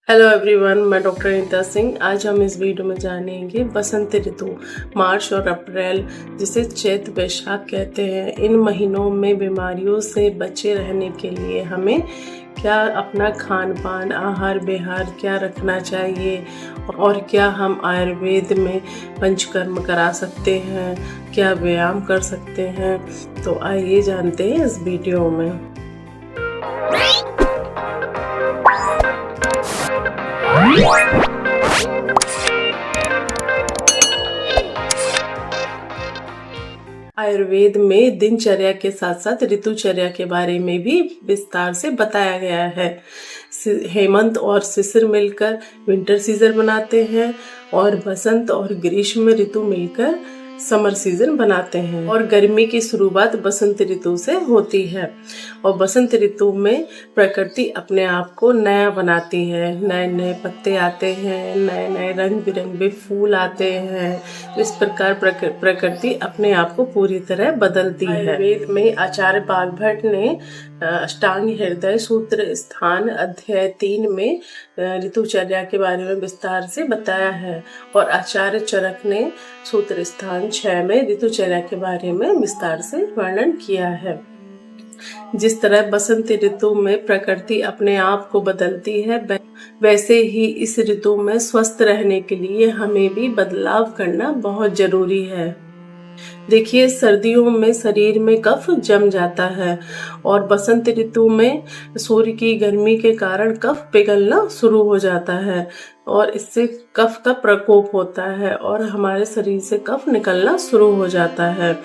Hello everyone, मैं doctor Anita Singh. आज हम इस वीडियो में जानेंगे बसंत ऋतु, मार्च और अप्रैल, जिसे चैत वैशाख कहते हैं। इन महीनों में बीमारियों से बचे रहने के लिए हमें क्या अपना खान पान, आहार विहार क्या रखना चाहिए और क्या हम आयुर्वेद में पंचकर्म करा सकते हैं, क्या व्यायाम कर सकते हैं। तो आइए जानते हैं इस वीडियो में। आयुर्वेद में दिनचर्या के साथ साथ ऋतुचर्या के बारे में भी विस्तार से बताया गया है। हेमंत और शिशिर मिलकर विंटर सीजन बनाते हैं और बसंत और ग्रीष्म ऋतु मिलकर समर सीजन बनाते हैं और गर्मी की शुरुआत बसंत ऋतु से होती है। और बसंत ऋतु में प्रकृति अपने आप को नया बनाती है, नए नए पत्ते आते हैं, नए नए रंग बिरंगे फूल आते हैं। इस प्रकार प्रकृति अपने आप को पूरी तरह बदलती है। आयुर्वेद में आचार्य बागभट्ट ने अष्टांग हृदय सूत्र स्थान अध्याय 3 में ऋतुचर्या के बारे में विस्तार से बताया है और आचार्य चरक ने सूत्र स्थान 6 में ऋतुचर्या के बारे में विस्तार से वर्णन किया है। जिस तरह बसंत ऋतु में प्रकृति अपने आप को बदलती है, वैसे ही इस ऋतु में स्वस्थ रहने के लिए हमें भी बदलाव करना बहुत जरूरी है। देखिए, सर्दियों में शरीर में कफ जम जाता है और बसंत ऋतु में सूर्य की गर्मी के कारण कफ पिघलना शुरू हो जाता है और इससे कफ का प्रकोप होता है और हमारे शरीर से कफ निकलना शुरू हो जाता है।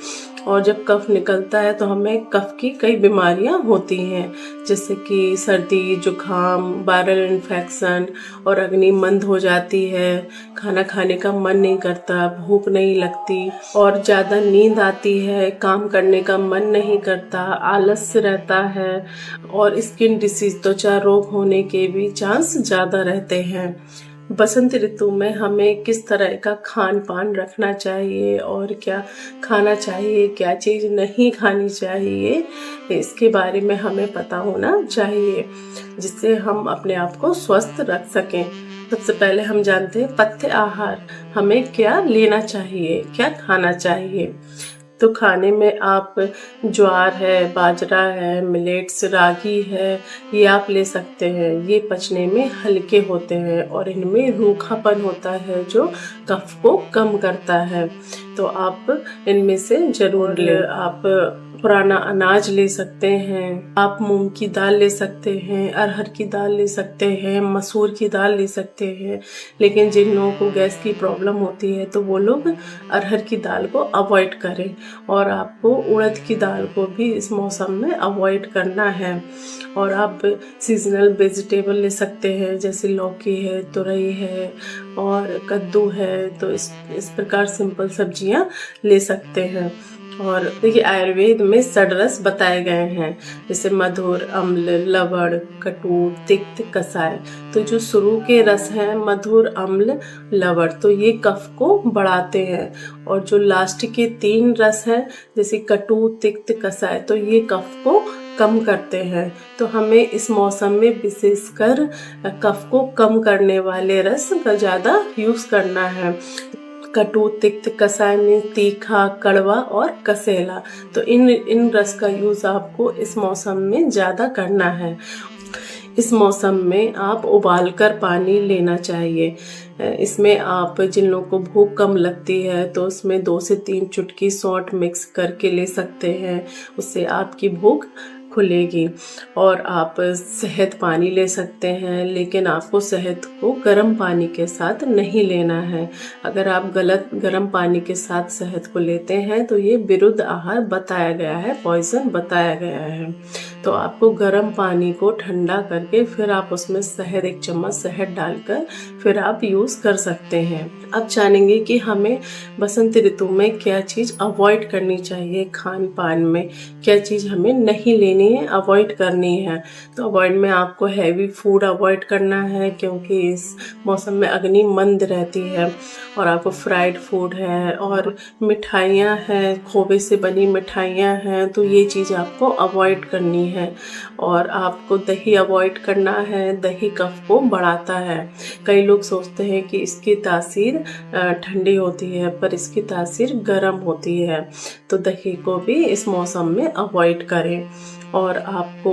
और जब कफ निकलता है तो हमें कफ की कई बीमारियां होती हैं, जैसे कि सर्दी, जुकाम, वायरल इन्फेक्शन और अग्नि मंद हो जाती है। खाना खाने का मन नहीं करता, भूख नहीं लगती और ज़्यादा नींद आती है, काम करने का मन नहीं करता, आलस्य रहता है और स्किन डिसीज, त्वचा रोग होने के भी चांस ज़्यादा रहते हैं। बसंत ऋतु में हमें किस तरह का खान पान रखना चाहिए और क्या खाना चाहिए, क्या चीज़ नहीं खानी चाहिए, इसके बारे में हमें पता होना चाहिए, जिससे हम अपने आप को स्वस्थ रख सकें। सबसे पहले हम जानते हैं पथ्य आहार, हमें क्या लेना चाहिए, क्या खाना चाहिए। तो खाने में आप ज्वार है, बाजरा है, मिलेट्स, रागी है, ये आप ले सकते हैं। ये पचने में हल्के होते हैं और इनमें रूखापन होता है जो कफ को कम करता है। तो आप इनमें से जरूर लें। आप पुराना अनाज ले सकते हैं, आप मूंग की दाल ले सकते हैं, अरहर की दाल ले सकते हैं, मसूर की दाल ले सकते हैं। लेकिन जिन लोगों को गैस की प्रॉब्लम होती है तो वो लोग अरहर की दाल को अवॉइड करें और आपको उड़द की दाल को भी इस मौसम में अवॉइड करना है। और आप सीजनल वेजिटेबल ले सकते हैं, जैसे लौकी है, तुरई है और कद्दू है। तो इस प्रकार सिंपल सब्जियां ले सकते हैं। और देखिए, आयुर्वेद में षड्रस बताए गए हैं, जैसे मधुर, अम्ल, लवण, कटु, तिक्त, कसाय। तो जो शुरू के रस हैं मधुर, अम्ल, लवण, तो ये कफ को बढ़ाते हैं और जो लास्ट के 3 रस हैं जैसे कटु, तिक्त, कसाय, तो ये कफ को कम करते हैं। तो हमें इस मौसम में विशेषकर कफ को कम करने वाले रस का ज़्यादा यूज़ करना है। कटु, तिक्त, कसाय में तीखा, कड़वा और कसेला, तो इन रस का यूज़ आपको इस मौसम में ज़्यादा करना है। इस मौसम में आप उबालकर पानी लेना चाहिए। इसमें आप जिन लोगों को भूख कम लगती है तो उसमें 2 से 3 चुटकी सौंठ मिक्स करके ले सकते हैं, उससे आपकी भूख खुलेगी। और आप शहद पानी ले सकते हैं, लेकिन आपको शहद को गर्म पानी के साथ नहीं लेना है। अगर आप गलत गर्म पानी के साथ शहद को लेते हैं तो ये विरुद्ध आहार बताया गया है, पॉइजन बताया गया है। तो आपको गर्म पानी को ठंडा करके फिर आप उसमें शहद, 1 चम्मच शहद डालकर फिर आप यूज़ कर सकते हैं। अब जानेंगे कि हमें बसंत ऋतु में क्या चीज़ अवॉइड करनी चाहिए, खान पान में क्या चीज़ हमें नहीं लेनी लेनी है, अवॉइड करनी है। तो अवॉइड में आपको हैवी फूड अवॉइड करना है, क्योंकि इस मौसम में अग्नि मंद रहती है। और आपको फ्राइड फूड है और मिठाइयाँ हैं, खोवे से बनी मिठाइयाँ हैं, तो ये चीज़ आपको अवॉइड करनी है। और आपको दही अवॉइड करना है, दही कफ को बढ़ाता है। कई लोग सोचते हैं कि इसकी तासीर ठंडी होती है, पर इसकी तासीर गर्म होती है। तो दही को भी इस मौसम में अवॉइड करें। और आपको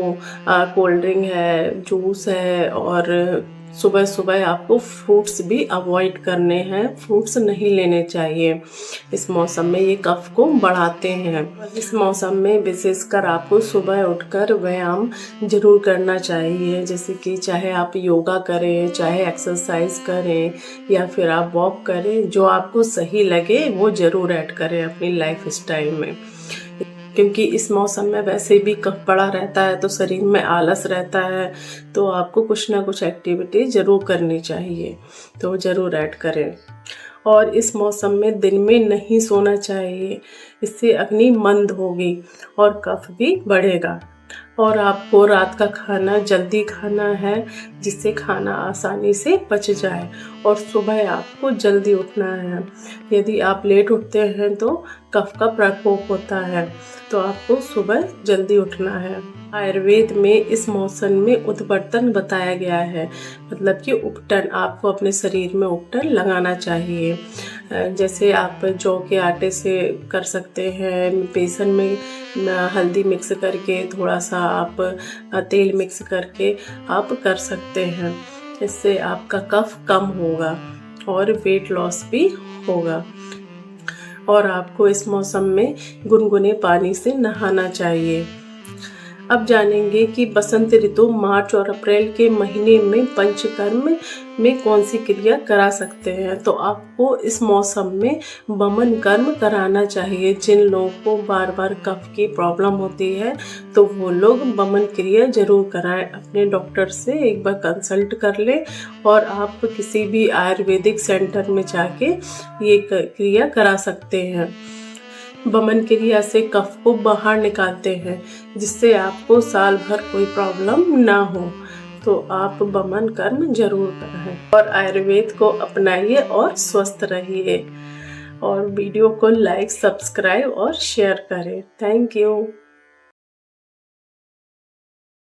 कोल्ड ड्रिंक है, जूस है, और सुबह सुबह आपको फ्रूट्स भी अवॉइड करने हैं, फ्रूट्स नहीं लेने चाहिए। इस मौसम में ये कफ को बढ़ाते हैं। इस मौसम में विशेषकर आपको सुबह उठकर व्यायाम जरूर करना चाहिए, जैसे कि चाहे आप योगा करें, चाहे एक्सरसाइज करें, या फिर आप वॉक करें। जो आपको सही लगे वो ज़रूर ऐड करें अपनी लाइफ स्टाइल में, क्योंकि इस मौसम में वैसे भी कफ पड़ा रहता है तो शरीर में आलस रहता है। तो आपको कुछ ना कुछ एक्टिविटी ज़रूर करनी चाहिए, तो ज़रूर ऐड करें। और इस मौसम में दिन में नहीं सोना चाहिए, इससे अग्नि मंद होगी और कफ भी बढ़ेगा। और आपको रात का खाना जल्दी खाना है, जिससे खाना आसानी से पच जाए। और सुबह आपको जल्दी उठना है। यदि आप लेट उठते हैं तो कफ का प्रकोप होता है, तो आपको सुबह जल्दी उठना है। आयुर्वेद में इस मौसम में उत्पटन बताया गया है, मतलब कि उपटन, आपको अपने शरीर में उपटन लगाना चाहिए। जैसे आप जौ के आटे से कर सकते हैं, बेसन में हल्दी मिक्स करके, थोड़ा सा आप तेल मिक्स करके आप कर सकते हैं। इससे आपका कफ कम होगा और वेट लॉस भी होगा। और आपको इस मौसम में गुनगुने पानी से नहाना चाहिए। अब जानेंगे कि बसंत ऋतु मार्च और अप्रैल के महीने में पंचकर्म में कौन सी क्रिया करा सकते हैं। तो आपको इस मौसम में वमन कर्म कराना चाहिए। जिन लोगों को बार बार कफ की प्रॉब्लम होती है तो वो लोग वमन क्रिया जरूर कराएं। अपने डॉक्टर से एक बार कंसल्ट कर लें, और आप किसी भी आयुर्वेदिक सेंटर में जाके ये क्रिया करा सकते हैं। वमन क्रिया से कफ को बाहर निकालते हैं, जिससे आपको साल भर कोई प्रॉब्लम ना हो। तो आप वमन कर्म जरूर करें और आयुर्वेद को अपनाइए और स्वस्थ रहिए। और वीडियो को लाइक, सब्सक्राइब और शेयर करें। Thank you.